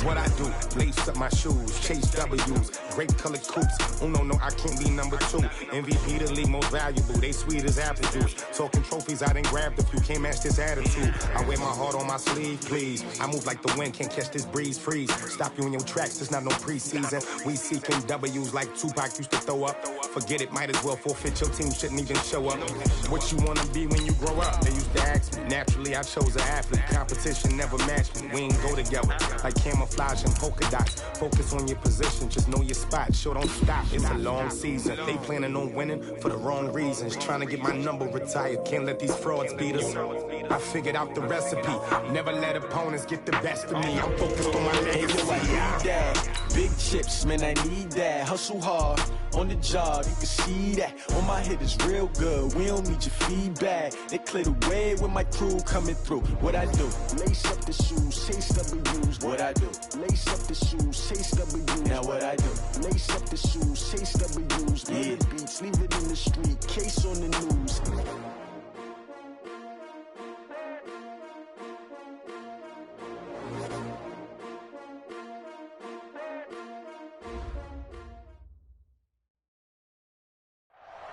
what I do. Lace up my shoes, chase W's, grape colored coops. Oh no, I can't be number 2. MVP the league most valuable, they sweet as apple juice. Talking trophies, I done grabbed a few, can't match this attitude. I wear my heart on my sleeve, please. I move like the wind, can't catch this breeze, freeze. Stop you in your tracks, it's not no preseason. We seeking W's like Tupac used to throw up. Forget it, might as well forfeit, your team shouldn't even show up. What you wanna be when you grow up? They used to ask me. Naturally, I chose an athlete. Competition never matched me. We ain't go together like camouflage and polka dots. Focus on your position, just know your spot. Sure, don't stop, it's a long season. They planning on winning for the wrong reasons. Trying to get my number retired, can't let these frauds beat us. I figured out the recipe. Never let opponents get the best of me. I'm focused on my legacy. I need that. Big chips, man, I need that. Hustle hard on the job, you can see that. On my hit is real good, we don't need your feedback. They clear the way with my crew coming through. What I do? Lace up the shoes, chase W's. What I do? Lace up the shoes, chase W's. Now what I do? Lace up the shoes, chase W's. Yeah. Beats, leave it in the street, case on the news.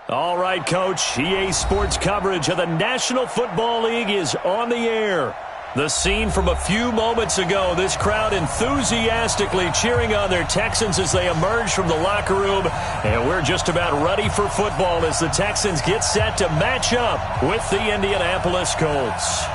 All right, Coach. EA Sports coverage of the National Football League is on the air. The scene from a few moments ago, this crowd enthusiastically cheering on their Texans as they emerge from the locker room. And we're just about ready for football as the Texans get set to match up with the Indianapolis Colts.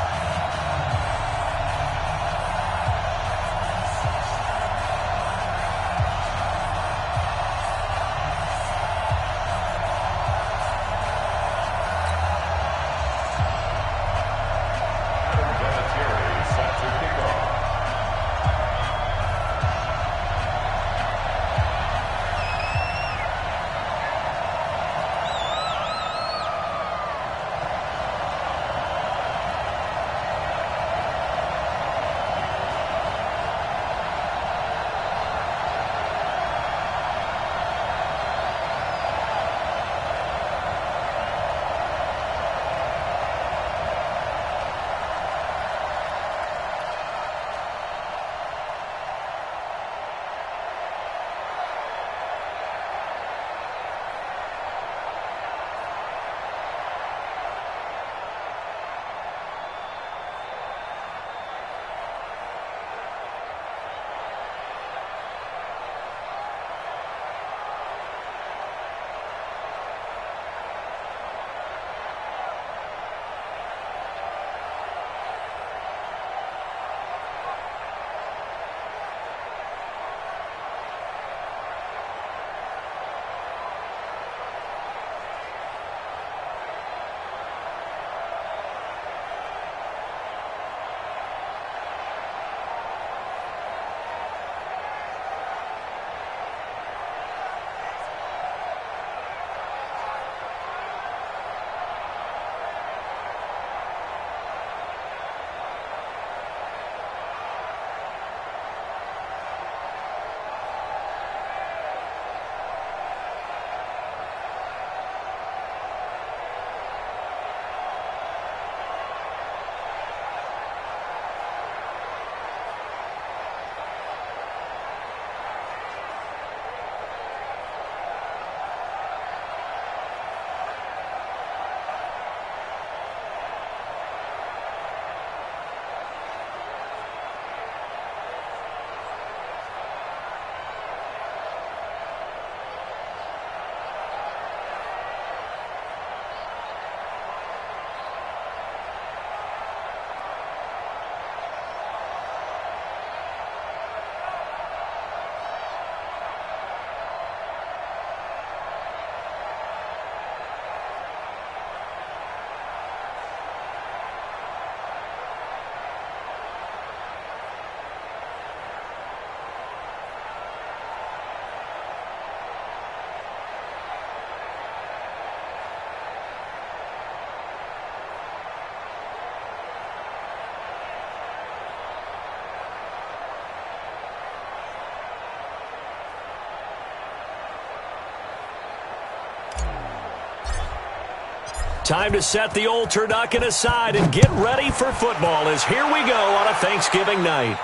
Time to set the old turducken aside and get ready for football as here we go on a Thanksgiving night.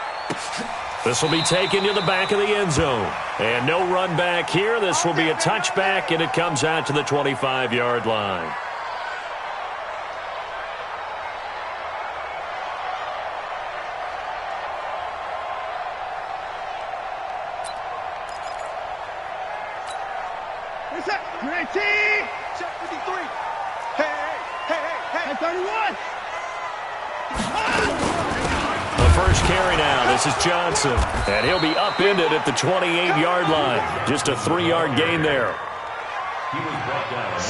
This will be taken to the back of the end zone. And no run back here. This will be a touchback, and it comes out to the 25-yard line. Check 53. Hey, 31. The first carry now. This is Johnson. And he'll be upended at the 28-yard line. Just a 3-yard gain there.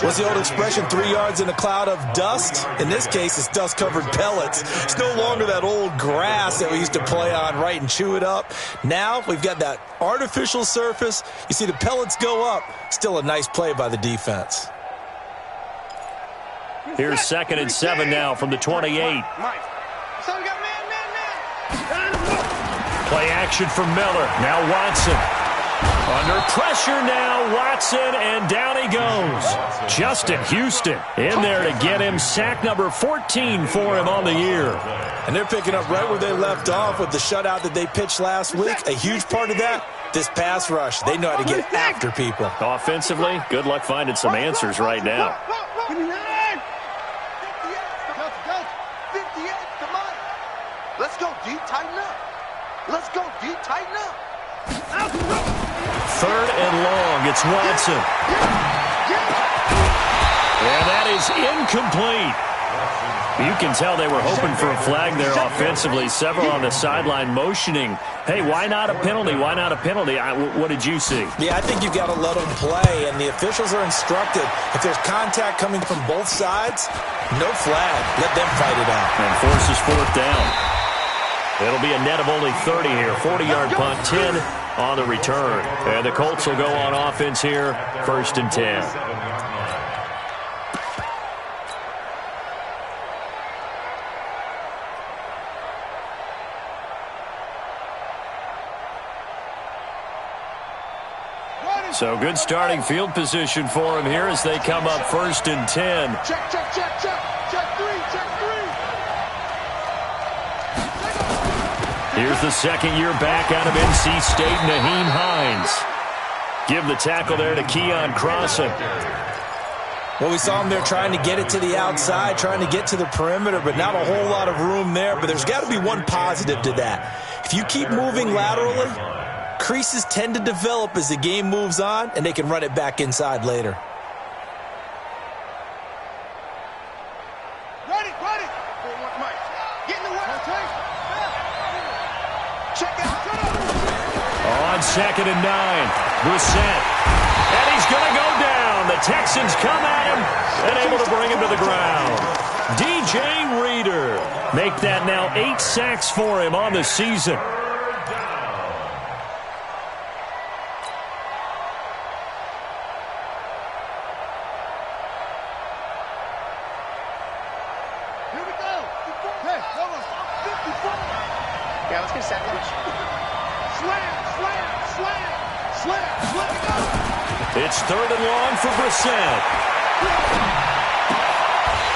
What's the old expression, 3 yards in a cloud of dust? In this case, it's dust-covered pellets. It's no longer that old grass that we used to play on, right, and chew it up. Now we've got that artificial surface. You see the pellets go up. Still a nice play by the defense. Here's 2nd and 7 now from the 28. Play action for Miller. Now Watson. Under pressure now, Watson, and down he goes. Justin Houston in there to get him sack number 14 for him on the year. And they're picking up right where they left off with the shutout that they pitched last week. A huge part of that, this pass rush. They know how to get after people. Offensively, good luck finding some answers right now. 58, come on. Let's go deep, tighten up. Let's go deep, tighten up. 3rd and long, it's Watson. And that is incomplete. You can tell they were hoping for a flag there offensively. Several on the sideline motioning, hey, why not a penalty? Why not a penalty? What did you see? Yeah, I think you've got to let them play, and the officials are instructed. If there's contact coming from both sides, no flag. Let them fight it out. And forces 4th down. It'll be a net of only 30 here. 40-yard punt, 10 on the return. And the Colts will go on offense here, 1st and 10. So good starting field position for him here as they come up 1st and 10. Check 3, check 3. Here's the second-year back out of NC State, Naheem Hines. Give the tackle there to Keon Crossan. Well, we saw him there trying to get it to the outside, trying to get to the perimeter, but not a whole lot of room there. But there's got to be one positive to that. If you keep moving laterally, creases tend to develop as the game moves on, and they can run it back inside later. Ready. Get in the way. Check it. On 2nd and 9, Brissett. And he's going to go down. The Texans come at him and able to bring him to the ground. DJ Reader. Make that now 8 sacks for him on the season. It's 3rd and long for Brissett.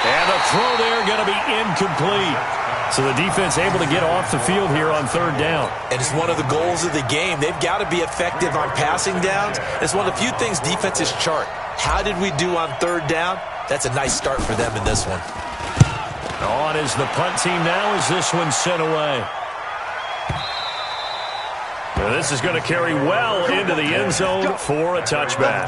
And the throw there going to be incomplete. So the defense able to get off the field here on 3rd down. And it's one of the goals of the game. They've got to be effective on passing downs. It's one of the few things defenses chart. How did we do on 3rd down? That's a nice start for them in this one. On is the punt team now as this one's sent away. Now this is going to carry well into the end zone for a touchback.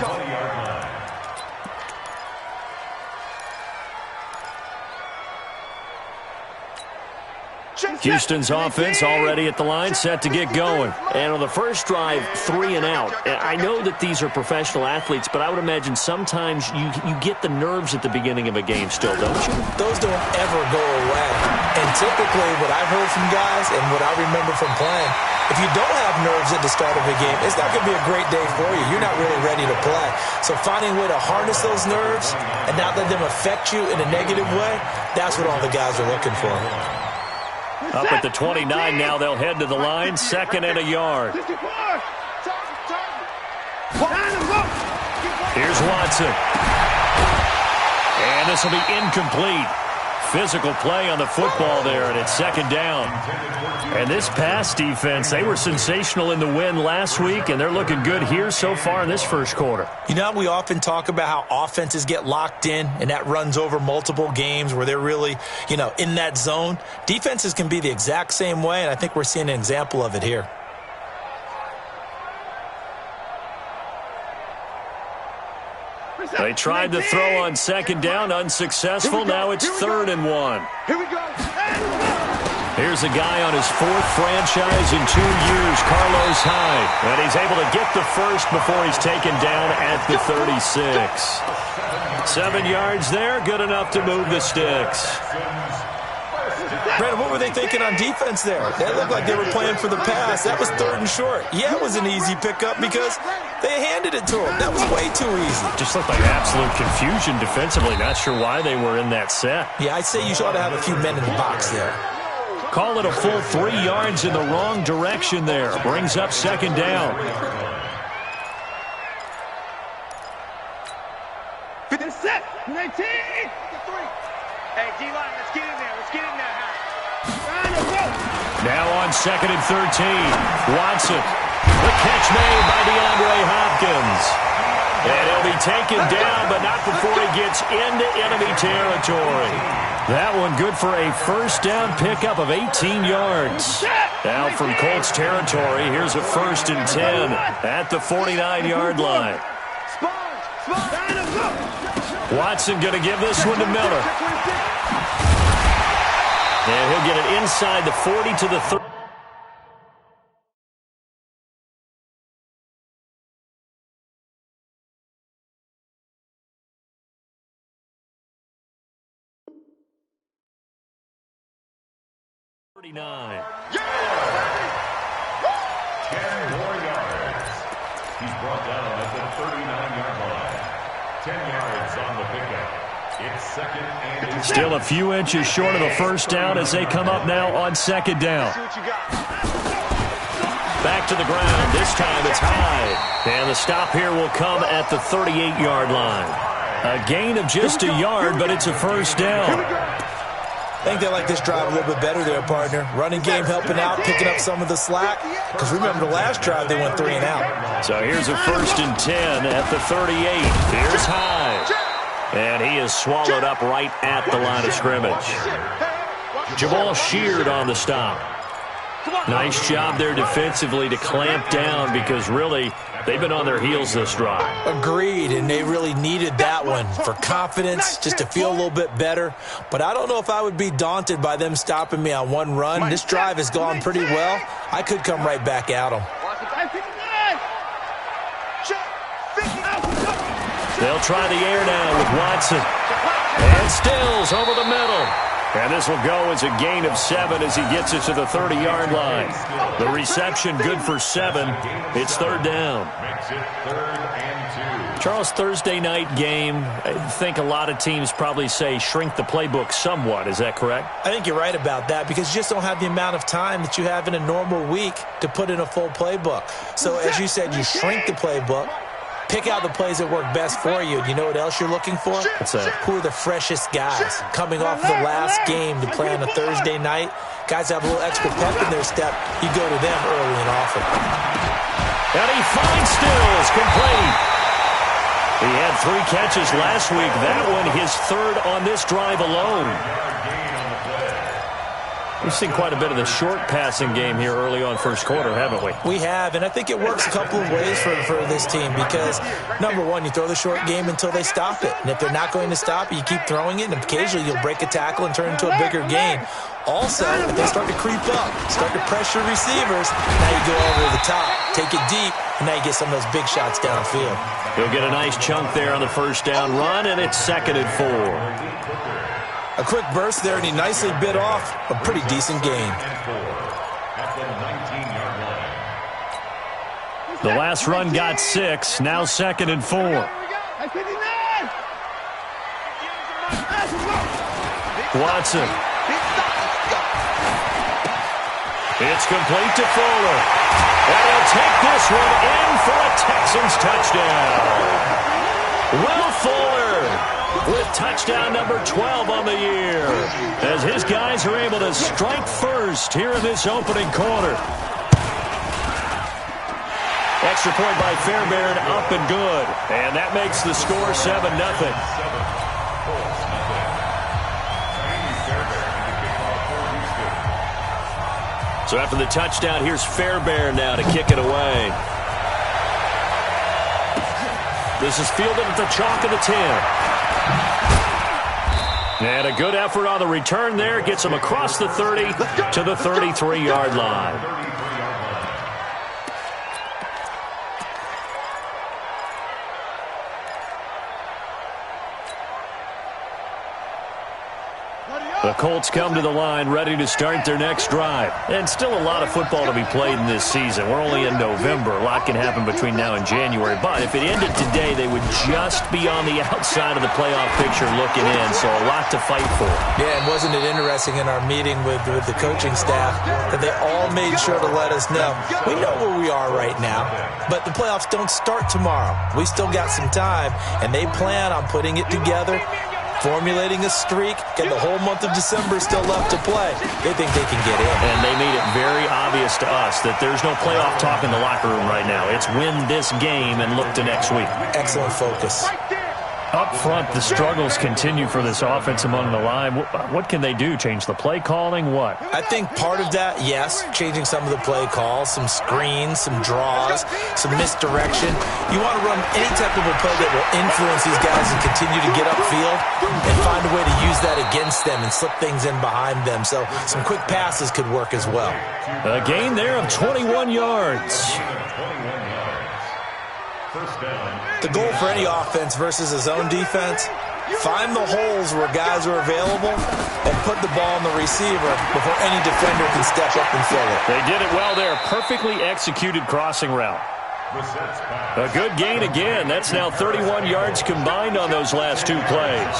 Houston's offense already at the line, set to get going. And on the first drive, 3 and out. I know that these are professional athletes, but I would imagine sometimes you get the nerves at the beginning of a game still, don't you? Those don't ever go away. And typically what I've heard from guys and what I remember from playing, if you don't have nerves at the start of a game, it's not going to be a great day for you. You're not really ready to play. So finding a way to harness those nerves and not let them affect you in a negative way, that's what all the guys are looking for. Up at the 29 now, they'll head to the line, 2nd and a yard. Here's Watson. And this will be incomplete. physical play on the football there, and it's second down. And this pass defense, they were sensational in the win last week, and they're looking good here so far in this first quarter. You know, we often talk about how offenses get locked in, and that runs over multiple games where they're really, in that zone. Defenses can be the exact same way, and I think we're seeing an example of it here. They tried to throw on second down, unsuccessful. Now it's 3rd and 1. Here we go. Here's a guy on his 4th franchise in 2 years, Carlos Hyde. And he's able to get the first before he's taken down at the 36. 7 yards there, good enough to move the sticks. Brandon, what were they thinking on defense there? They looked like they were playing for the pass. That was 3rd and short. Yeah, it was an easy pickup because they handed it to him. That was way too easy. Just looked like absolute confusion defensively. Not sure why they were in that set. Yeah, I'd say you ought to have a few men in the box there. Call it a full 3 yards in the wrong direction there. Brings up second down. Set. 19. Hey, D-line, let's get in there. Let's get in there. Now on 2nd and 13. Watson. The catch made by DeAndre Hopkins. And he'll be taken down, but not before he gets into enemy territory. That one good for a first down pickup of 18 yards. Now from Colts territory, here's a 1st and 10 at the 49-yard line. Watson going to give this one to Miller. And he'll get it inside the 40 to the 30. Yeah! 10 more yards. He's brought down at the 39-yard line. 10 yards on the pickup. It's 2nd and Still a few inches short of the first down as they come up now on 2nd down. Back to the ground. This time it's Hyde. And the stop here will come at the 38-yard line. A gain of just a yard, but it's a first down. I think they like this drive a little bit better there, partner. Running game helping out, picking up some of the slack. Because remember the last drive, they went 3 and out. So here's a 1st and 10 at the 38. Here's Hyde. And he is swallowed up right at the line of scrimmage. Jamal Sheard on the stop. Nice job there defensively to clamp down because really they've been on their heels this drive. Agreed, and they really needed that one for confidence, just to feel a little bit better. But I don't know if I would be daunted by them stopping me on one run. This drive has gone pretty well. I could come right back at them. They'll try the air now with Watson. And Stills over the middle. And this will go as a gain of 7 as he gets it to the 30-yard line. The reception good for 7. It's 3rd down. Charles, Thursday night game, I think a lot of teams probably say shrink the playbook somewhat. Is that correct? I think you're right about that because you just don't have the amount of time that you have in a normal week to put in a full playbook. So as you said, you shrink the playbook. Pick out the plays that work best for you. You know what else you're looking for? What's that? Who are the freshest guys coming off of the last game to play on a Thursday night? Guys have a little extra pep in their step. You go to them early and often. And he finds Stills complete. He had 3 catches last week. That one his 3rd on this drive alone. We've seen quite a bit of the short passing game here early on first quarter, haven't we? We have, and I think it works a couple of ways for this team because, number one, you throw the short game until they stop it. And if they're not going to stop it, you keep throwing it, and occasionally you'll break a tackle and turn it into a bigger gain. Also, if they start to creep up, start to pressure receivers, now you go over the top, take it deep, and now you get some of those big shots downfield. He'll get a nice chunk there on the first down run, and it's 2nd and 4. A quick burst there, and he nicely bit off a pretty decent gain. The last run got 6, now 2nd and 4. Watson. It's complete to Fuller. And he'll take this one in for a Texans touchdown. Will Fuller with touchdown number 12 on the year, as his guys are able to strike first here in this opening quarter. Extra point by Fairbairn, up and good. And that makes the score 7-0. So after the touchdown, here's Fairbairn now to kick it away. This is fielded at the chalk of the 10. And a good effort on the return there. Gets him across the 30 to the 33-yard line. The Colts come to the line ready to start their next drive. And still a lot of football to be played in this season. We're only in November. A lot can happen between now and January. But if it ended today, they would just be on the outside of the playoff picture looking in. So a lot to fight for. Yeah, and wasn't it interesting in our meeting with the coaching staff that they all made sure to let us know, we know where we are right now, but the playoffs don't start tomorrow. We still got some time, and they plan on putting it together, formulating a streak, and the whole month of December still left to play. They think they can get in. And they made it very obvious to us that there's no playoff talk in the locker room right now. It's win this game and look to next week. Excellent focus. Up front, the struggles continue for this offense among the line. What can they do? Change the play calling? What? I think part of that, yes, changing some of the play calls, some screens, some draws, some misdirection. You want to run any type of a play that will influence these guys and continue to get upfield and find a way to use that against them and slip things in behind them. So some quick passes could work as well. A gain there of 21 yards. The goal for any offense versus a zone defense, find the holes where guys are available and put the ball on the receiver before any defender can step up and fill it. They did it well there. Perfectly executed crossing route. A good gain again. That's now 31 yards combined on those last two plays.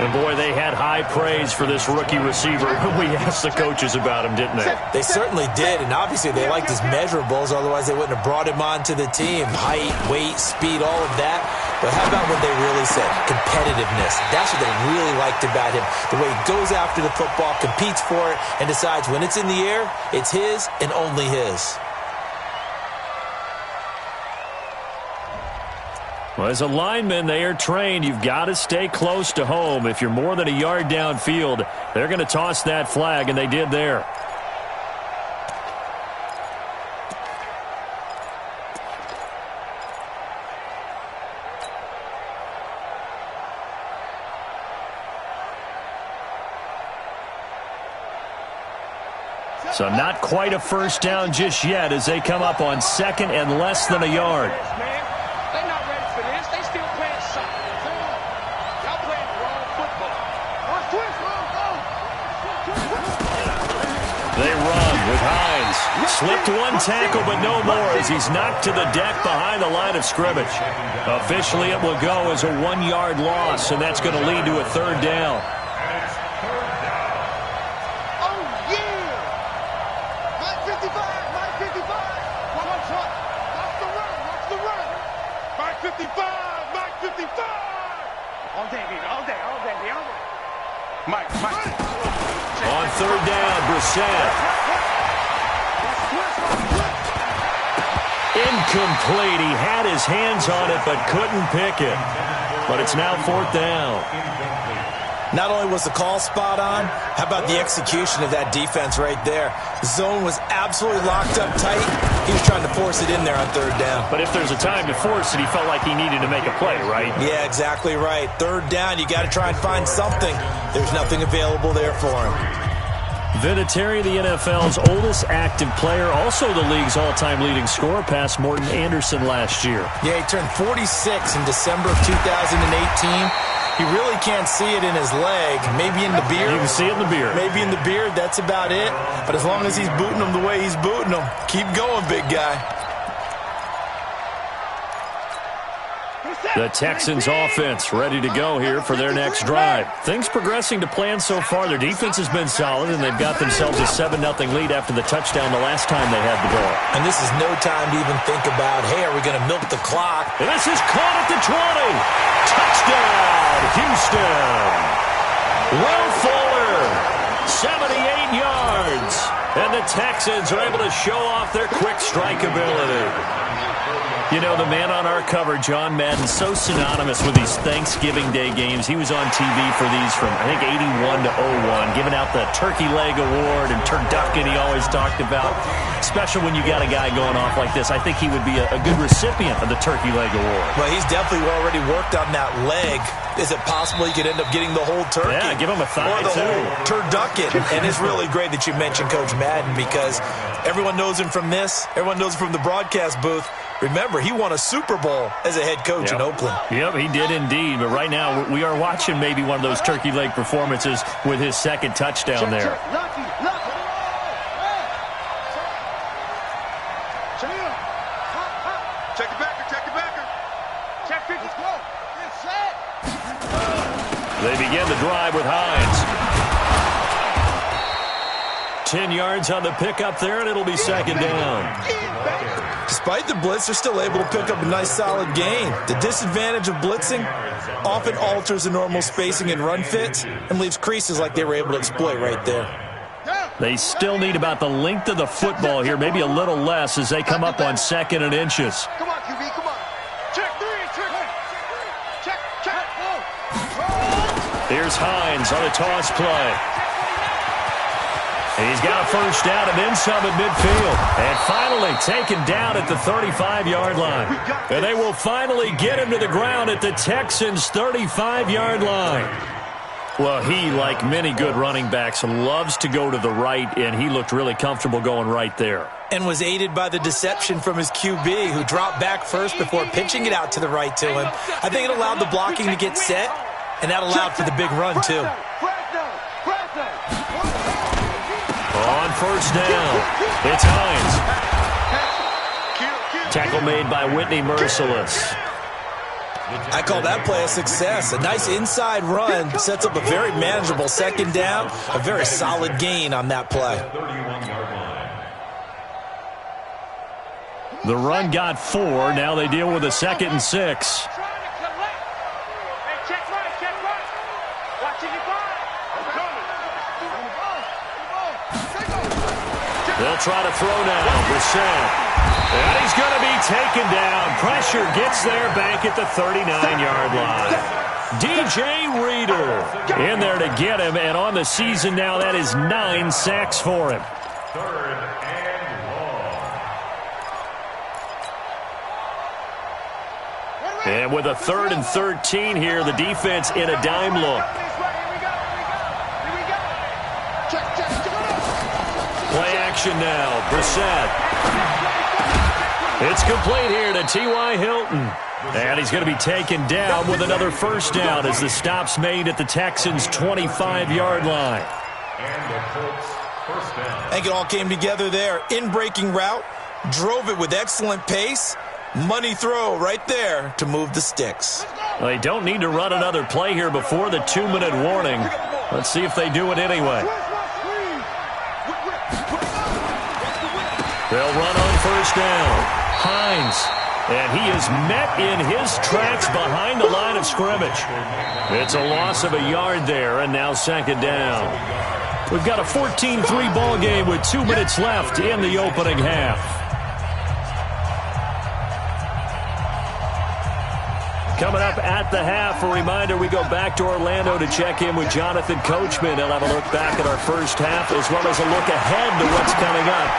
And, boy, they had high praise for this rookie receiver when we asked the coaches about him, didn't they? They certainly did, and obviously they liked his measurables. Otherwise, they wouldn't have brought him onto the team. Height, weight, speed, all of that. But how about what they really said? Competitiveness. That's what they really liked about him. The way he goes after the football, competes for it, and decides when it's in the air, it's his and only his. Well, as a lineman, they are trained. You've got to stay close to home. If you're more than a yard downfield, they're going to toss that flag, and they did there. So not quite a first down just yet as they come up on second and less than a yard. They run with Hines. Slipped one tackle, but no more as he's knocked to the deck behind the line of scrimmage. Officially, it will go as a 1-yard loss, and that's going to lead to a third down. Oh, yeah! Mike 55, Mike 55. Watch the run, watch the run. Mike 55, Mike 55. All day, baby, all day, all day, all day. Mike. On third down, Brissett. Incomplete. He had his hands on it but couldn't pick it. But it's now fourth down. Not only was the call spot on, how about the execution of that defense right there? The zone was absolutely locked up tight. He was trying to force it in there on third down. But if there's a time to force it, he felt like he needed to make a play, right? Yeah, exactly right. Third down, you got to try and find something. There's nothing available there for him. Vinatieri, the NFL's oldest active player, also the league's all-time leading scorer, past Morton Anderson last year. Yeah, he turned 46 in December of 2018. He really can't see it in his leg. Maybe in the beard. You can see it in the beard. Maybe in the beard, that's about it. But as long as he's booting them the way he's booting them, keep going, big guy. The Texans offense ready to go here for their next drive. Things progressing to plan so far. Their defense has been solid, and they've got themselves a 7-0 lead after the touchdown the last time they had the ball. And this is no time to even think about, hey, are we going to milk the clock? And this is caught at the 20. Touchdown, Houston. Will Fuller, 78 yards. And the Texans are able to show off their quick strike ability. You know, the man on our cover, John Madden, so synonymous with these Thanksgiving Day games. He was on TV for these from, I think, 81 to 01, giving out the Turkey Leg Award and turducken he always talked about. Special when you got a guy going off like this. I think he would be a good recipient of the Turkey Leg Award. Well, he's definitely already worked on that leg. Is it possible he could end up getting the whole turkey? Yeah, give him a thigh, or the too. whole turducken. And it's really great that you mentioned Coach Madden because everyone knows him from this. Everyone knows him from the broadcast booth. Remember, he won a Super Bowl as a head coach in Oakland. Yep, he did indeed. But right now, we are watching maybe one of those turkey leg performances with his second touchdown there. Check it backer. Check 50. Let's go. Get set. They begin the drive with Hines. 10 yards on the pickup there, and it'll be second down. Despite the blitz, they're still able to pick up a nice solid gain. The disadvantage of blitzing often alters the normal spacing and run fits and leaves creases like they were able to exploit right there. They still need about the length of the football here, maybe a little less as they come up on 2nd and inches. Come on, QB, come on. Check 3, check. Here's Hines on a toss play. He's got a first down and then some at midfield. And finally taken down at the 35-yard line. And they will finally get him to the ground at the Texans' 35-yard line. Well, he, like many good running backs, loves to go to the right, and he looked really comfortable going right there. And was aided by the deception from his QB, who dropped back first before pitching it out to the right to him. I think it allowed the blocking to get set, and that allowed for the big run, too. On first down, it's Hines. Tackle made by Whitney Merciless. I call that play a success. A nice inside run sets up a very manageable second down, a very solid gain on that play. The run got 4. Now they deal with a 2nd and 6. They'll try to throw now. Brissett. And he's going to be taken down. Pressure gets there back at the 39-yard line. DJ Reader in there to get him. And on the season now, that is 9 sacks for him. 3rd and long. And with a 3rd and 13 here, the defense in a dime look. Play action now. Brissett. It's complete here to T.Y. Hilton. And he's going to be taken down with another first down as the stop's made at the Texans' 25-yard line. And the Colts first down. I think it all came together there. In-breaking route, drove it with excellent pace. Money throw right there to move the sticks. Well, they don't need to run another play here before the 2-minute warning. Let's see if they do it anyway. They'll run on first down. Hines. And he is met in his tracks behind the line of scrimmage. It's a loss of a yard there, and now second down. We've got a 14-3 ball game with 2 minutes left in the opening half. Coming up at the half, a reminder, we go back to Orlando to check in with Jonathan Coachman. He'll have a look back at our first half as well as a look ahead to what's coming up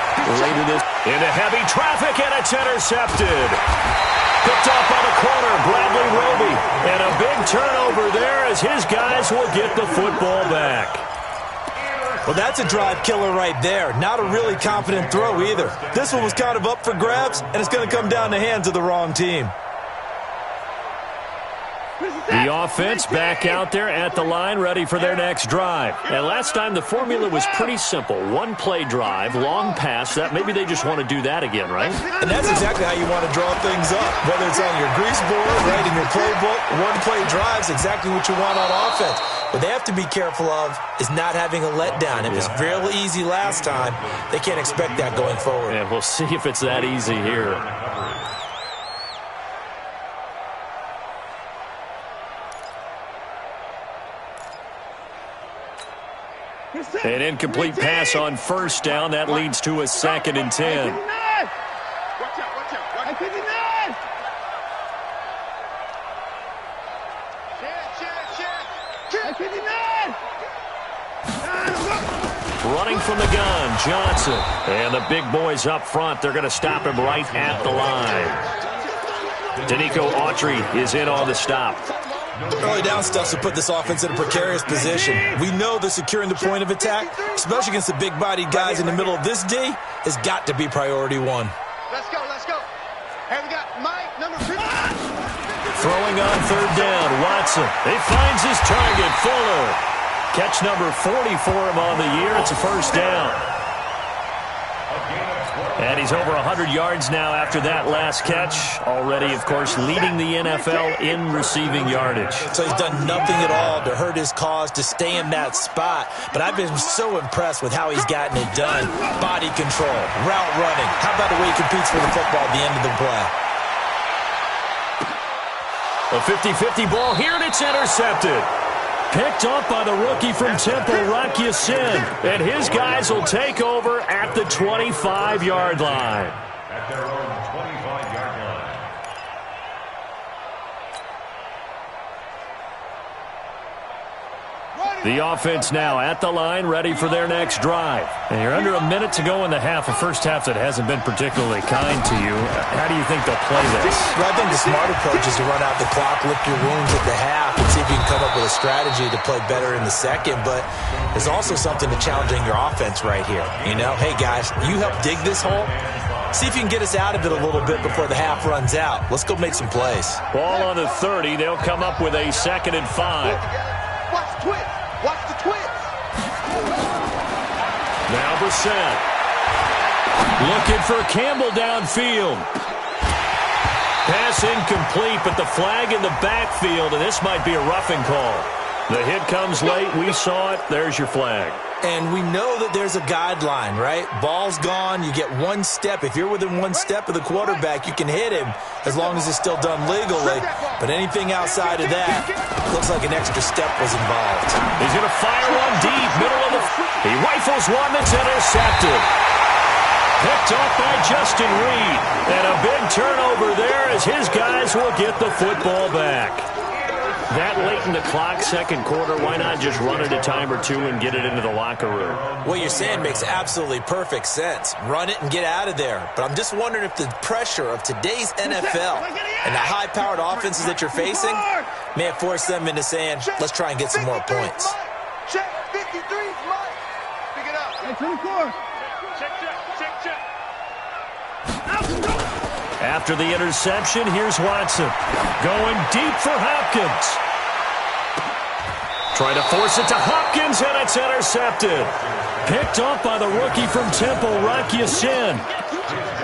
later this. Into heavy traffic, and it's intercepted. Picked up on the corner, Bradley Roby. And a big turnover there as his guys will get the football back. Well, that's a drive killer right there. Not a really confident throw either. This one was kind of up for grabs, and it's going to come down the hands of the wrong team. The offense back out there at the line, ready for their next drive. And last time the formula was pretty simple. One-play drive, long pass. That maybe they just want to do that again, right? And that's exactly how you want to draw things up. Whether it's on your grease board, right, in your playbook, one-play drives, exactly what you want on offense. What they have to be careful of is not having a letdown. It was real easy last time. They can't expect that going forward. Yeah, we'll see if it's that easy here. An incomplete pass on first down. That leads to a 2nd and 10. Watch out. Running from the gun, Johnson. And the big boys up front, they're going to stop him right at the line. Danico Autry is in on the stop. Early down stuff to put this offense in a precarious position. We know that securing the point of attack, especially against the big-bodied guys in the middle of this D, has got to be priority one. Let's go. Hey, we got Mike, number 50. Throwing on third down, Watson. He finds his target, Fuller. Catch number 40 for him on the year. It's a first down. And he's over 100 yards now after that last catch. Already, of course, leading the NFL in receiving yardage. So he's done nothing at all to hurt his cause, to stay in that spot. But I've been so impressed with how he's gotten it done. Body control, route running. How about the way he competes for the football at the end of the play? A 50-50 ball here, and it's intercepted. Picked up by the rookie from Temple, Rock Ya-Sin. And his guys will take over at the 25-yard line. At their own 25-yard line. The offense now at the line, ready for their next drive. And you're under a minute to go in the half, a first half that hasn't been particularly kind to you. How do you think they'll play this? Well, I think the smart approach is to run out the clock, lick your wounds at the half, and see if you can come up with a strategy to play better in the second. But there's also something to challenging your offense right here. You know, hey, guys, you help dig this hole. See if you can get us out of it a little bit before the half runs out. Let's go make some plays. Ball on the 30. They'll come up with a 2nd and 5. Watch the twist. Now Brissett. Looking for Campbell downfield. Pass incomplete, but the flag in the backfield, and this might be a roughing call. The hit comes late. We saw it. There's your flag. And we know that there's a guideline, right? Ball's gone. You get one step. If you're within one step of the quarterback, you can hit him as long as it's still done legally. But anything outside of that, looks like an extra step was involved. He's going to fire one deep, middle of the... He rifles one that's intercepted. Picked off by Justin Reed. And a big turnover there as his guys will get the football back. That late in the clock, second quarter, why not just run it a time or two and get it into the locker room? What you're saying makes absolutely perfect sense. Run it and get out of there. But I'm just wondering if the pressure of today's NFL and the high-powered offenses that you're facing may have forced them into saying, let's try and get some more points. Check 53, Mike. Pick it up. Hey, 24. Check. After the interception, here's Watson. Going deep for Hopkins. Trying to force it to Hopkins, and it's intercepted. Picked off by the rookie from Temple, Rock Ya-Sin.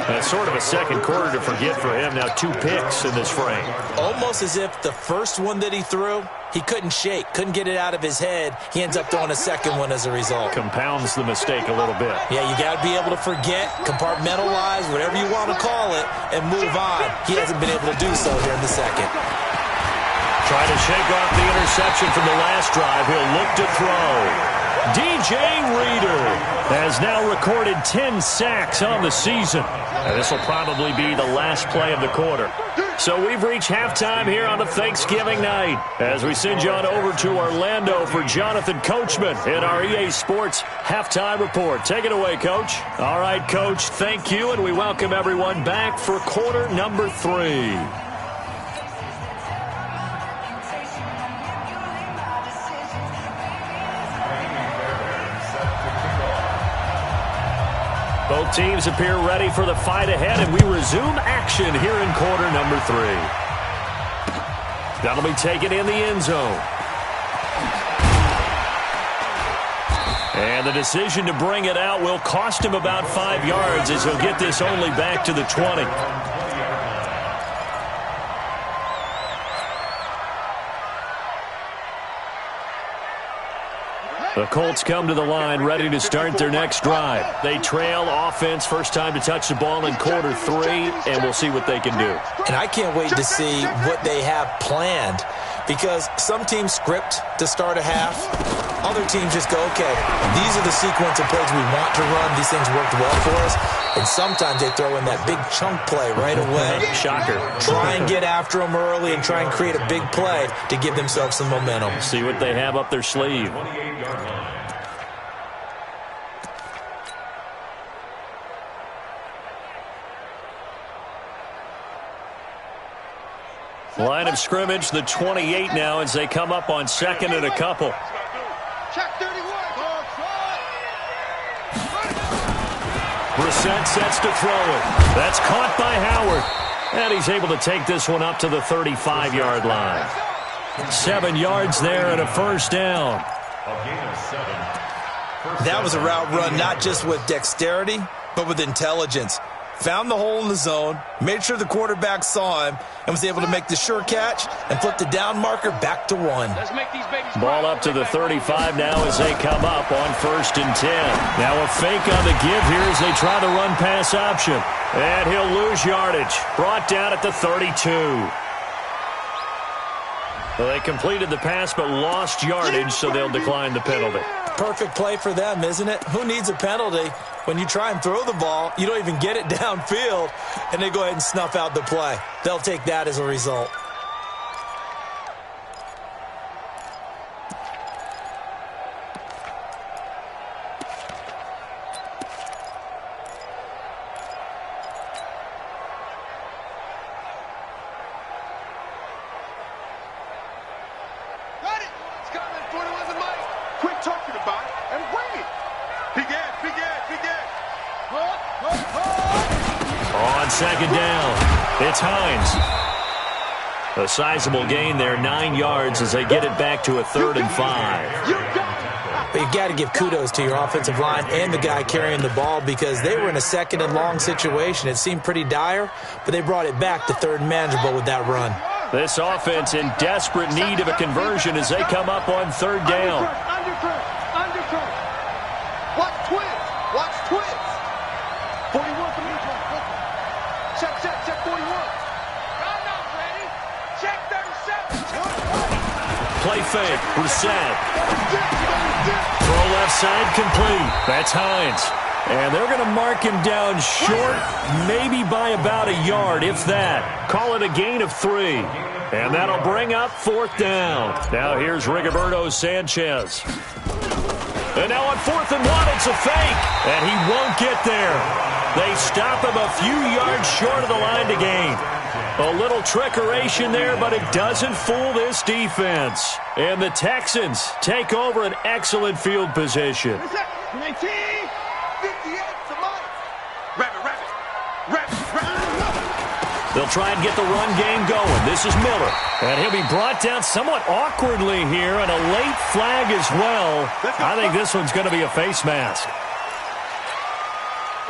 That's sort of a second quarter to forget for him. Now 2 picks in this frame. Almost as if the first one that he threw, he couldn't shake, couldn't get it out of his head. He ends up throwing a second one as a result. Compounds the mistake a little bit. Yeah, you got to be able to forget, compartmentalize, whatever you want to call it, and move on. He hasn't been able to do so here in the second. Trying to shake off the interception from the last drive. He'll look to throw. DJ Reader has now recorded 10 sacks on the season. And this will probably be the last play of the quarter. So we've reached halftime here on the Thanksgiving night as we send you on over to Orlando for Jonathan Coachman in our EA Sports Halftime Report. Take it away, Coach. All right, Coach, thank you, and we welcome everyone back for quarter number 3. Both teams appear ready for the fight ahead, and we resume action here in quarter number 3. That'll be taken in the end zone. And the decision to bring it out will cost him about 5 yards as he'll get this only back to the 20. The Colts come to the line ready to start their next drive. They trail offense, first time to touch the ball in quarter 3, and we'll see what they can do. And I can't wait to see what they have planned, because some teams script to start a half. Other teams just go, okay, these are the sequence of plays we want to run. These things worked well for us. And sometimes they throw in that big chunk play right away. Shocker. Try and get after them early and try and create a big play to give themselves some momentum. See what they have up their sleeve. 28-yard line. Line of scrimmage, the 28 now as they come up on second and a couple. Check 31. Brissett sets to throw it. That's caught by Howard. And he's able to take this one up to the 35-yard line. 7 yards there and a first down. A gain of 7. That was a route run not just with dexterity, but with intelligence. Found the hole in the zone, made sure the quarterback saw him, and was able to make the sure catch and flip the down marker back to 1. Ball up to the 35 now as they come up on 1st and 10. Now a fake on the give here as they try the run-pass option. And he'll lose yardage. Brought down at the 32. Well, they completed the pass but lost yardage, so they'll decline the penalty. Perfect play for them, isn't it? Who needs a penalty? When you try and throw the ball, you don't even get it downfield, and they go ahead and snuff out the play. They'll take that as a result. Got it. It's coming. 21 Mike. Quit talking about it and bring it. Big ass, big ass, big ass. On second down, it's Hines. A sizable gain there, 9 yards as they get it back to a 3rd and 5. You got it. But you got to give kudos to your offensive line and the guy carrying the ball, because they were in a 2nd and long situation. It seemed pretty dire, but they brought it back to 3rd and manageable with that run. This offense in desperate need of a conversion as they come up on 3rd down. Undercut. Watch twins. Watch twins. 41 for me. Check 41. I'm not ready. Check 37. Play fake, Brissett. Throw left side complete. That's Hines. And they're going to mark him down short, maybe by about a yard, if that. Call it a gain of 3. And that'll bring up 4th down. Now here's Rigoberto Sanchez. And now on 4th and 1, it's a fake. And he won't get there. They stop him a few yards short of the line to gain. A little trickeration there, but it doesn't fool this defense. And the Texans take over an excellent field position. 19, 58 to Mike. Rabbit. They'll try and get the run game going. This is Miller. And he'll be brought down somewhat awkwardly here, and a late flag as well. I think this one's going to be a face mask.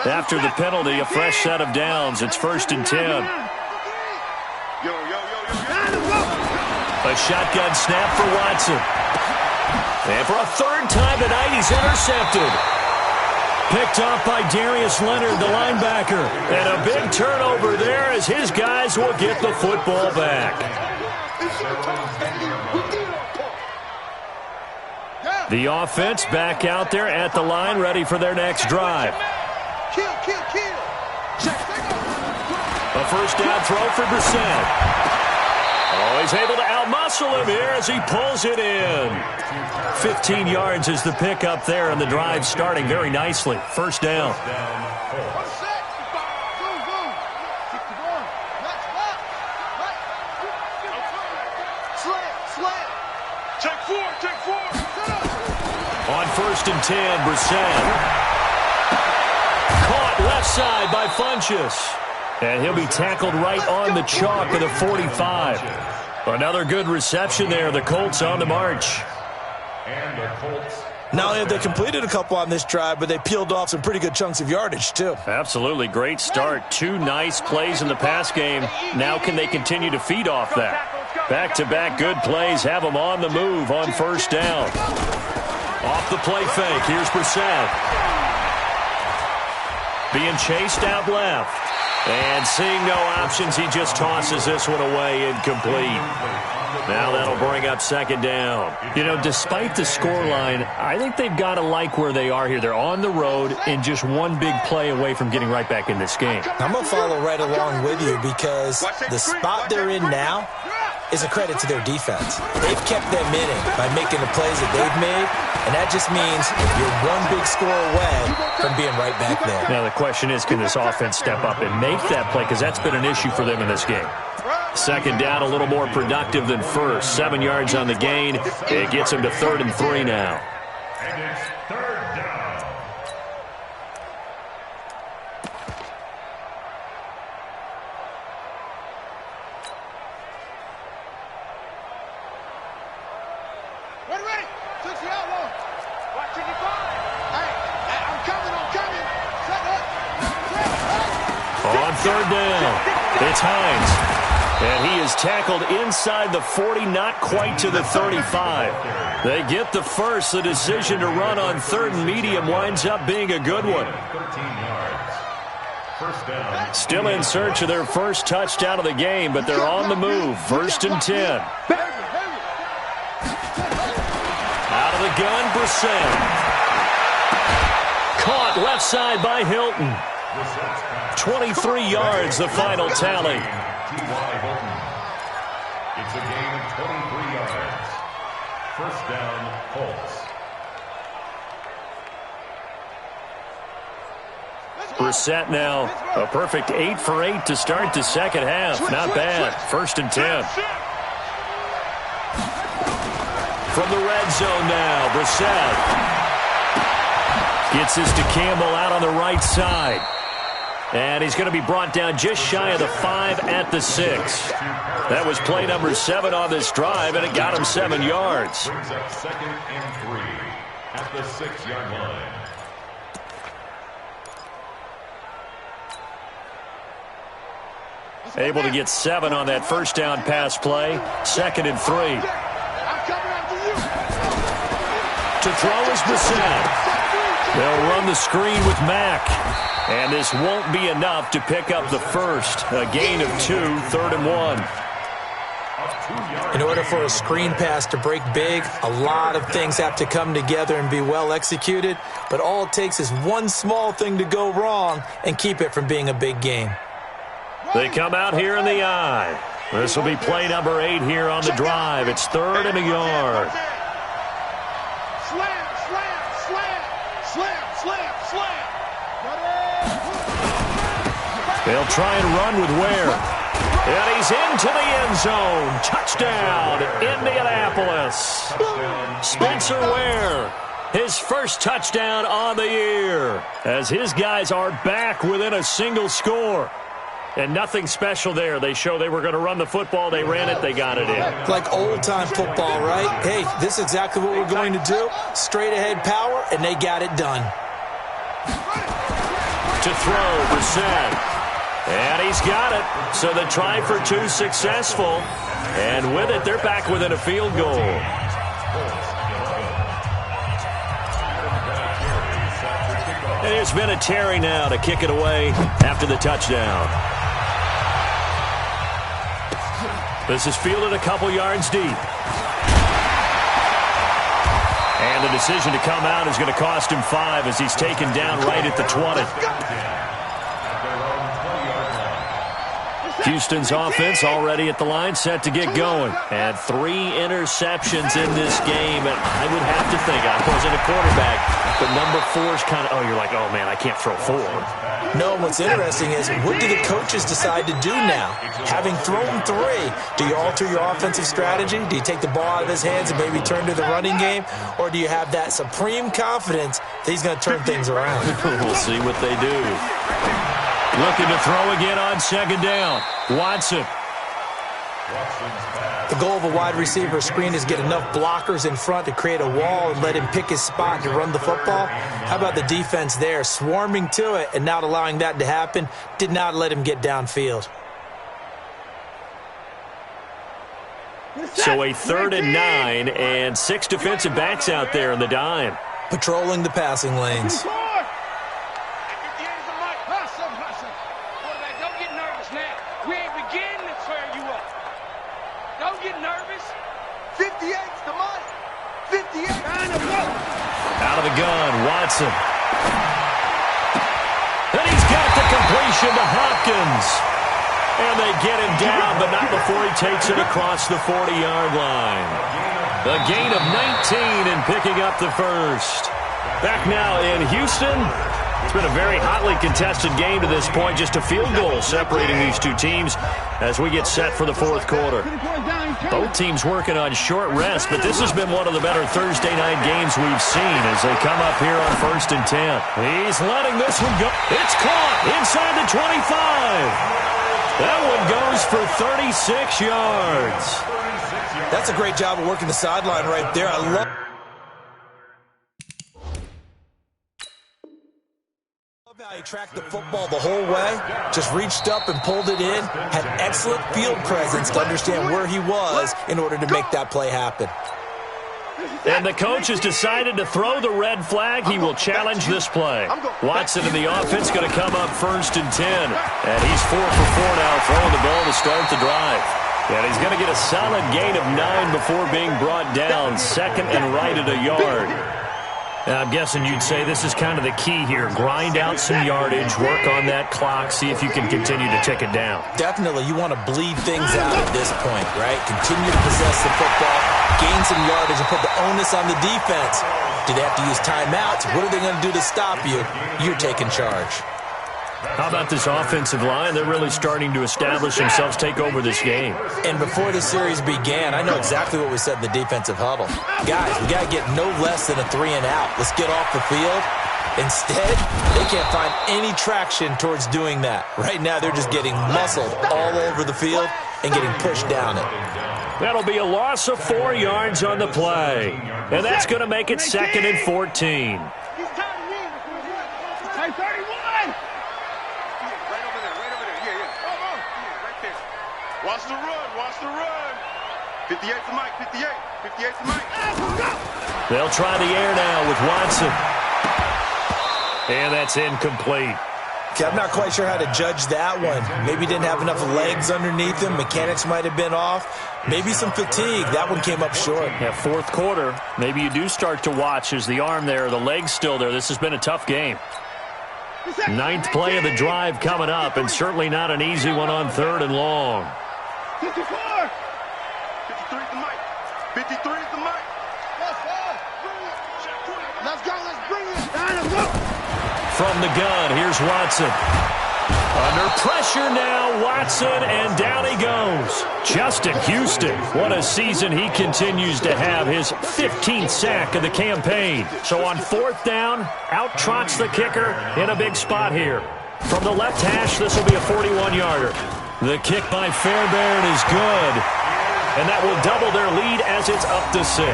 After the penalty, a fresh set of downs. It's 1st and 10. A shotgun snap for Watson. And for a 3rd time tonight, he's intercepted. Picked off by Darius Leonard, the linebacker. And a big turnover there as his guys will get the football back. The offense back out there at the line, ready for their next drive. Kill. A first down throw for Brissett. Oh, he's able to outmuscle him here as he pulls it in. 15 yards is the pickup there, and the drive starting very nicely. First down. Check four. On 1st and 10, Brissett. Caught left side by Funchess. And he'll be tackled right on the chalk at a 45. Another good reception there. The Colts on the march. And the Colts. Not only have they completed a couple on this drive, but they peeled off some pretty good chunks of yardage, too. Absolutely. Great start. 2 nice plays in the pass game. Now can they continue to feed off that? Back-to-back good plays have them on the move on first down. Off the play fake. Here's Brissett. Being chased out left. And seeing no options, he just tosses this one away, incomplete. Now that'll bring up second down. You know, despite the scoreline, I think they've got to like where they are here. They're on the road and just one big play away from getting right back in this game. I'm going to follow right along with you because the spot they're in now is a credit to their defense. They've kept them in it by making the plays that they've made, and that just means you're one big score away from being right back there. Now the question is, can this offense step up and make that play? Because that's been an issue for them in this game. Second down, a little more productive than first. 7 yards on the gain. It gets them to 3rd and 3 now. And it's 3rd down. Ready. 60 outlaw. Watch 55. Hey, I'm coming. Set up. On 3rd down, it's Hines. And he is tackled inside the 40, not quite to the 35. They get the first. The decision to run on 3rd and medium winds up being a good one. 13 yards. First down. Still in search of their first touchdown of the game, but they're on the move. 1st and 10. Out of the gun, Brissett. Caught left side by Hilton. 23 yards, the final tally. T.Y. Hilton. It's a gain of 23 yards. First down, Colts. Brissett now a perfect 8 for 8 to start the second half. Not bad. 1st and 10. From the red zone now, Brissett gets this to Campbell out on the right side. And he's going to be brought down just shy of the 5 at the 6. That was play number 7 on this drive, and it got him 7 yards. Brings up 2nd and 3 at the 6-yard line. Able to get 7 on that first down pass play. 2nd and 3. To throw is Brissett. They'll run the screen with Mack. And this won't be enough to pick up the first. A gain of 2, 3rd and 1. In order for a screen pass to break big, a lot of things have to come together and be well executed. But all it takes is one small thing to go wrong and keep it from being a big game. They come out here in the eye. This will be play number 8 here on the drive. It's 3rd and a yard. They'll try and run with Ware. And he's into the end zone. Touchdown, Indianapolis. Spencer Ware, his first touchdown on the year, as his guys are back within a single score. And nothing special there. They show they were going to run the football. They ran it. They got it in. Like old-time football, right? Hey, this is exactly what we're going to do. Straight-ahead power, and they got it done. To throw, Brissett. And he's got it. So the try for 2 successful. And with it, they're back within a field goal. And there's been a Terry now to kick it away after the touchdown. This is fielded a couple yards deep. And the decision to come out is going to cost him 5 as he's taken down right at the 20. Houston's offense already at the line, set to get going. And 3 interceptions in this game. And I would have to think, I wasn't a quarterback, but number 4 is kind of, oh, you're like, oh, man, I can't throw 4. No, what's interesting is, what do the coaches decide to do now? Having thrown 3, do you alter your offensive strategy? Do you take the ball out of his hands and maybe turn to the running game? Or do you have that supreme confidence that he's going to turn things around? We'll see what they do. Looking to throw again on 2nd down. Watson. The goal of a wide receiver screen is get enough blockers in front to create a wall and let him pick his spot to run the football. How about the defense there, swarming to it and not allowing that to happen? Did not let him get downfield. So a 3rd and 9 and 6 defensive backs out there in the dime. Patrolling the passing lanes. Don't get nervous now. We ain't beginning to tear you up. Don't get nervous. 58's the money. 58. Out of the gun, Watson. And he's got the completion to Hopkins. And they get him down, but not before he takes it across the 40-yard line. A gain of 19 and picking up the first. Back now in Houston. It's been a very hotly contested game to this point. Just a field goal separating these two teams as we get set for the fourth quarter. Both teams working on short rest, but this has been one of the better Thursday night games we've seen as they come up here on 1st and 10. He's letting this one go. It's caught inside the 25. That one goes for 36 yards. That's a great job of working the sideline right there. I love how he tracked the football the whole way, just reached up and pulled it in, had excellent field presence to understand where he was in order to make that play happen. And the coach has decided to throw the red flag. He will challenge this play. Watson in the offense going to come up 1st and 10. And he's 4 for 4 now, throwing the ball to start the drive. And he's going to get a solid gain of 9 before being brought down. 2nd and right at a yard. I'm guessing you'd say this is kind of the key here. Grind out some yardage, work on that clock, see if you can continue to tick it down. Definitely. You want to bleed things out at this point, right? Continue to possess the football, gain some yardage, and put the onus on the defense. Do they have to use timeouts? What are they going to do to stop you? You're taking charge. How about this offensive line? They're really starting to establish themselves, take over this game. And before the series began, I know exactly what we said in the defensive huddle. Guys, we got to get no less than a 3 and out. Let's get off the field. Instead, they can't find any traction towards doing that. Right now, they're just getting muscled all over the field and getting pushed down it. That'll be a loss of 4 yards on the play. And that's going to make it 2nd and 14. Watch the run, watch the run. 58's the mic, 58, 58's the mic. They'll try the air now with Watson. And that's incomplete. Okay, I'm not quite sure how to judge that one. Maybe didn't have enough legs underneath him. Mechanics might have been off. Maybe some fatigue. That one came up short. Yeah, fourth quarter. Maybe you do start to watch as the arm there, the leg's still there. This has been a tough game. 9th play of the drive coming up, and certainly not an easy one on 3rd and long. 54. 53's the mic. 53's the mic. Let's go. Let's bring it. Let's go. From the gun, here's Watson. Under pressure now, Watson, and down he goes. Justin Houston, what a season he continues to have, his 15th sack of the campaign. So on 4th down, out trots the kicker in a big spot here. From the left hash, this will be a 41-yarder. The kick by Fairbairn is good, and that will double their lead as it's up to 6.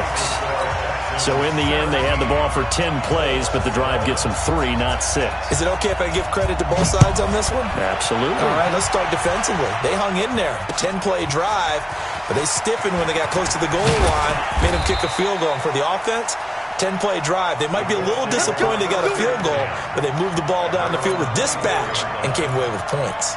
So in the end, they had the ball for 10 plays, but the drive gets them 3, not 6. Is it okay if I give credit to both sides on this one? Absolutely. All right, let's start defensively. They hung in there. A 10-play drive, but they stiffened when they got close to the goal line, made them kick a field goal. And for the offense, 10-play drive. They might be a little disappointed they got a field goal, but they moved the ball down the field with dispatch and came away with points.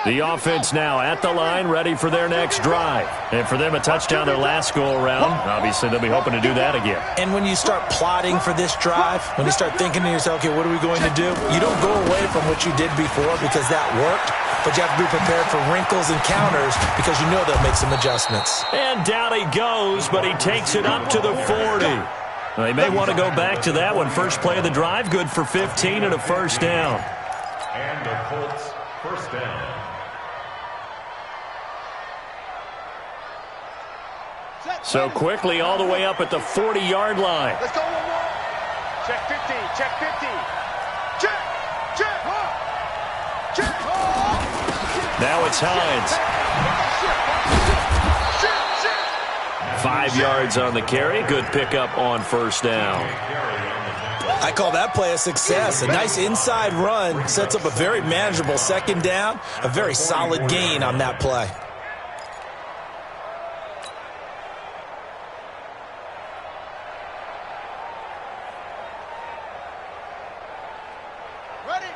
The offense now at the line, ready for their next drive. And for them, a touchdown their last go-around. Obviously, they'll be hoping to do that again. And when you start plotting for this drive, when you start thinking to yourself, okay, what are we going to do? You don't go away from what you did before because that worked, but you have to be prepared for wrinkles and counters because you know they'll make some adjustments. And down he goes, but he takes it up to the 40. They may want to go back to that one. First play of the drive, good for 15 and a first down. And the Colts first down. So quickly all the way up at the 40-yard line. Let's go, one. Check 50, check 50. Check. Now it's Hines. 5 yards on the carry. Good pickup on first down. I call that play a success. A nice inside run sets up a very manageable second down. A very solid gain on that play.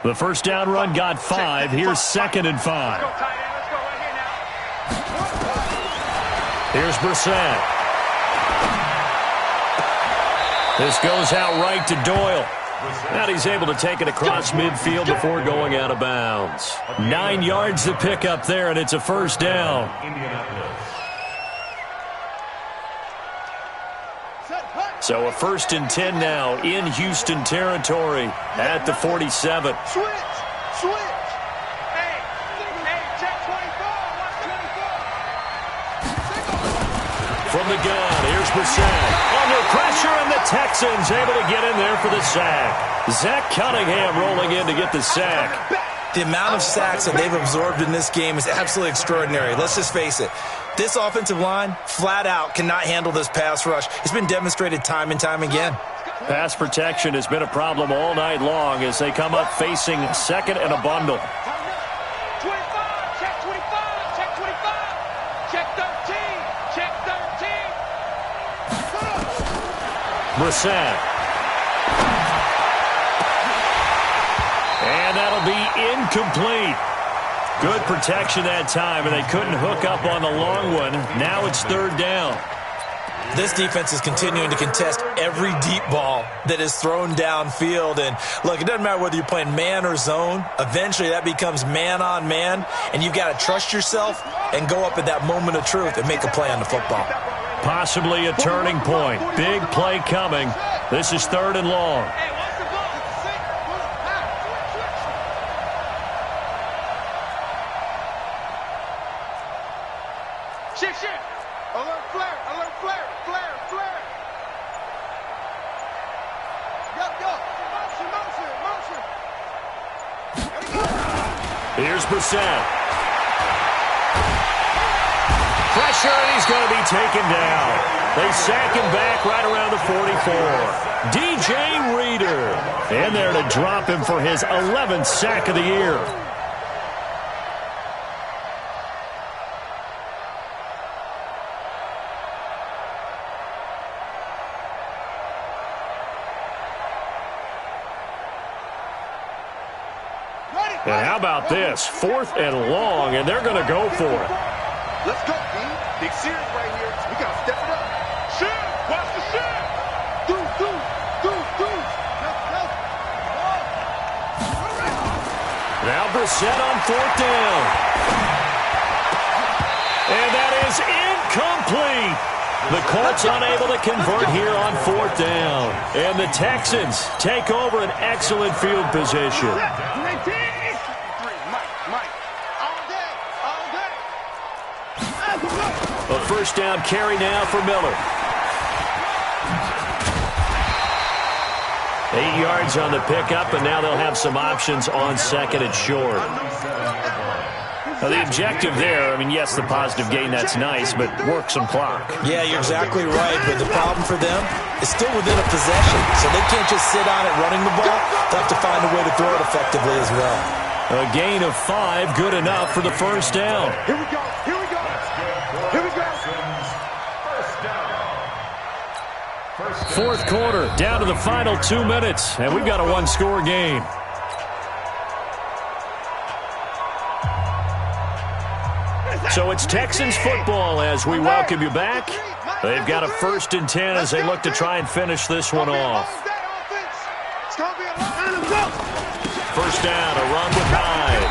The first down run got 5. Here's 2nd and 5. Here's Brissett. This goes out right to Doyle. And he's able to take it across midfield before going out of bounds. 9 yards to pick up there, and it's a first down. So a 1st and 10 now in Houston territory at the 47. Switch. Hey, check 24. From the gun, here's Brissett. Under pressure, and the Texans able to get in there for the sack. Zach Cunningham rolling in to get the sack. The amount of sacks that they've absorbed in this game is absolutely extraordinary. Let's just face it. This offensive line, flat out, cannot handle this pass rush. It's been demonstrated time and time again. Pass protection has been a problem all night long as they come up facing 2nd and a bundle. 25, check 25, check 25, check 13, check 13. Brissett. And that'll be incomplete. Good protection that time, and they couldn't hook up on the long one. Now it's 3rd down. This defense is continuing to contest every deep ball that is thrown downfield. And look, it doesn't matter whether you're playing man or zone. Eventually that becomes man on man, and you've got to trust yourself and go up at that moment of truth and make a play on the football. Possibly a turning point. Big play coming. This is 3rd and long. Shit. Alert flare. Motion. Here's Brissett. Pressure, and he's going to be taken down. They sack him back right around the 44. DJ Reader in there to drop him for his 11th sack of the year. And how about this? 4th and long, and they're going to go for it. Let's go, B. Big series right here. We got to step it up. Shit! Watch the shit! Do. Now Brissett on 4th down. And that is incomplete. The Colts unable to convert here on 4th down. And the Texans take over an excellent field position. A first down carry now for Miller. 8 yards on the pickup, and now they'll have some options on 2nd and short. Now the objective there, yes, the positive gain, that's nice, but work some clock. Yeah, you're exactly right, but the problem for them is still within a possession, so they can't just sit on it running the ball. They'll have to find a way to throw it effectively as well. A gain of 5, good enough for the first down. Here we go. 4th quarter, down to the final 2 minutes, and we've got a 1-score game. So it's Texans football as we welcome you back. They've got a 1st and 10 as they look to try and finish this one off. First down, a run with Hyde.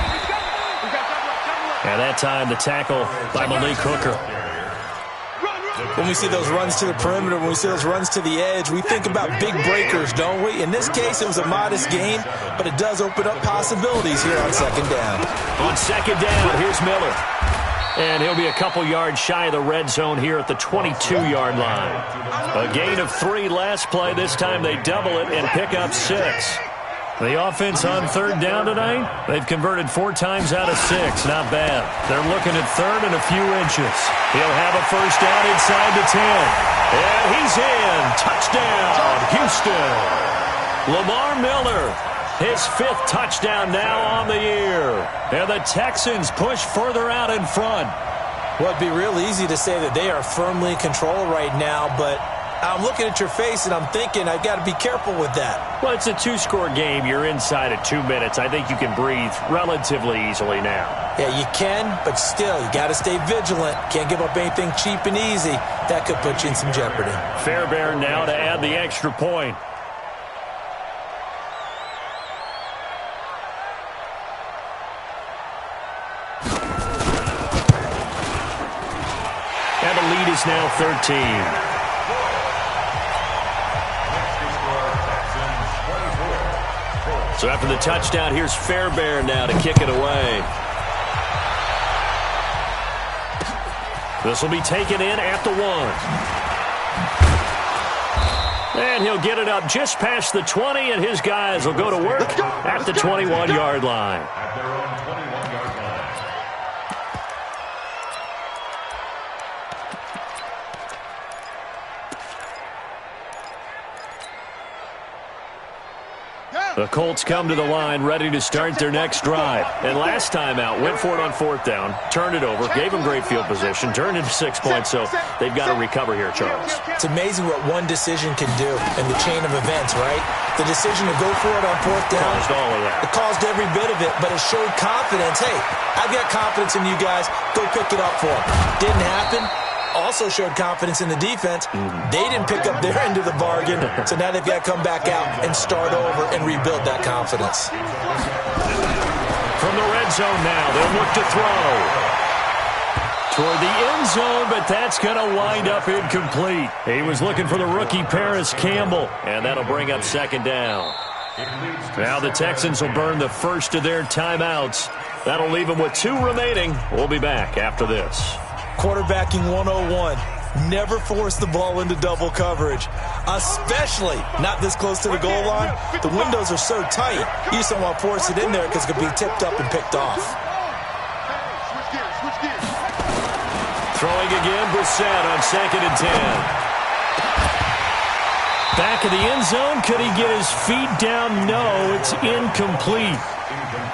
And that time the tackle by Malik Hooker. When we see those runs to the perimeter, when we see those runs to the edge, we think about big breakers, don't we? In this case, it was a modest gain, but it does open up possibilities here on second down. On second down, here's Miller. And he'll be a couple yards shy of the red zone here at the 22-yard line. A gain of 3 last play. This time they double it and pick up 6. The offense on third down tonight, they've converted 4 times out of 6. Not bad. They're looking at third and a few inches. He'll have a first down inside the 10. And he's in. Touchdown, Houston. Lamar Miller, his 5th touchdown now on the year. And the Texans push further out in front. Well, it'd be real easy to say that they are firmly in control right now, but I'm looking at your face and I'm thinking I've got to be careful with that. Well, it's a 2-score game. You're inside of 2 minutes. I think you can breathe relatively easily now. Yeah, you can, but still, you got to stay vigilant. Can't give up anything cheap and easy. That could put you in some jeopardy. Fairbairn now to add the extra point. And the lead is now 13. So after the touchdown, here's Fairbairn now to kick it away. This will be taken in at the 1. And he'll get it up just past the 20, and his guys will go to work at the 21-yard line. At their own 21-yard line. The Colts come to the line ready to start their next drive. And last time out, went for it on 4th down, turned it over, gave them great field position, turned into 6 points, so they've got to recover here, Charles. It's amazing what one decision can do in the chain of events, right? The decision to go for it on 4th down. Caused all of that. It caused every bit of it, but it showed confidence. Hey, I've got confidence in you guys. Go pick it up for them. Didn't happen. Also showed confidence in the defense. They didn't pick up their end of the bargain, so now they've got to come back out and start over and rebuild that confidence. From the red zone now, they'll look to throw. Toward the end zone, but that's going to wind up incomplete. He was looking for the rookie Paris Campbell, and that'll bring up second down. Now the Texans will burn the first of their timeouts. That'll leave them with 2 remaining. We'll be back after this. Quarterbacking 101. Never force the ball into double coverage, especially not this close to the goal line. The windows are so tight, you just don't want to force it in there because it could be tipped up and picked off. Throwing again, Brissett on 2nd and 10. Back of the end zone, could he get his feet down? No, it's incomplete.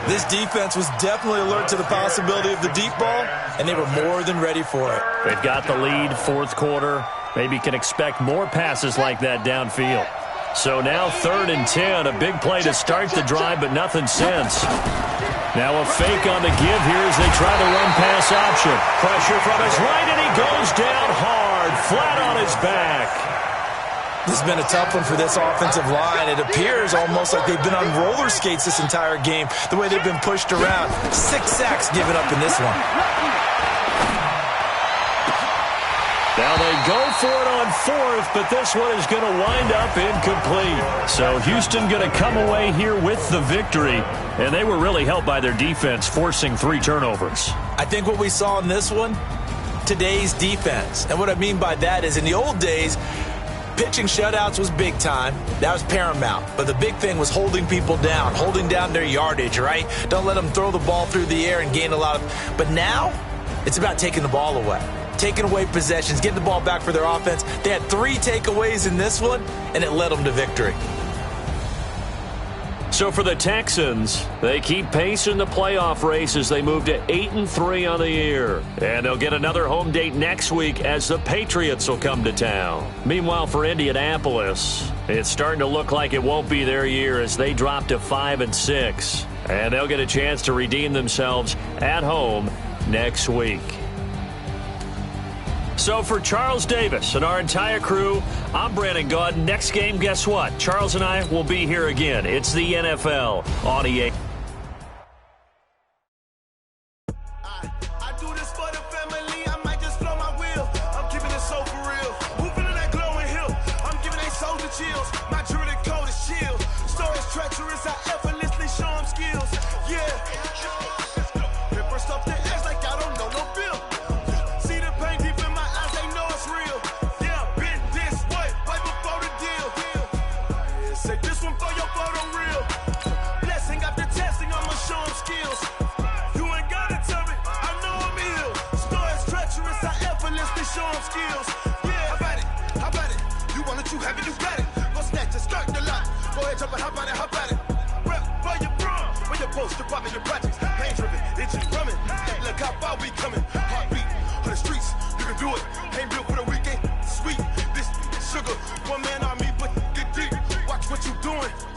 This defense was definitely alert to the possibility of the deep ball, and they were more than ready for it. They've got the lead, 4th quarter. Maybe can expect more passes like that downfield. So now 3rd and 10, a big play to start the drive, but nothing since. Now a fake on the give here as they try the run-pass option. Pressure from his right, and he goes down hard, flat on his back. This has been a tough one for this offensive line. It appears almost like they've been on roller skates this entire game, the way they've been pushed around. 6 sacks given up in this one. Now they go for it on 4th, but this one is going to wind up incomplete. So Houston going to come away here with the victory, and they were really helped by their defense, forcing 3 turnovers. I think what we saw in this one, today's defense. And what I mean by that is in the old days, pitching shutouts was big time. That was paramount. But the big thing was holding people down, holding down their yardage, right? Don't let them throw the ball through the air and gain a lot of... But now, it's about taking the ball away. Taking away possessions, getting the ball back for their offense. They had 3 takeaways in this one, and it led them to victory. So for the Texans, they keep pace in the playoff race as they move to 8-3 on the year. And they'll get another home date next week as the Patriots will come to town. Meanwhile, for Indianapolis, it's starting to look like it won't be their year as they drop to 5-6. And they'll get a chance to redeem themselves at home next week. So for Charles Davis and our entire crew, I'm Brandon Gaudin. Next game, guess what? Charles and I will be here again. It's the NFL on EA. I do this for the family. I might just blow my wheel. I'm keeping it so say this one for your photo reel. Blessing after testing, I'ma show them skills. You ain't gotta tell me, I know I'm ill. Stories treacherous, I effortlessly show them skills. Yeah, how about it? You want it, you have it, you got it. Go snatch it, start the lot. Go ahead, jump it, hop on it, hop at it. Rep for your bro, for your poster, popping your projects. Pain driven, itchy drumming. Look how far we coming. Heartbeat on the streets, you can do it. Ain't built for the weekend. Sweet, this sugar, one man army, but get deep. Watch what you doing.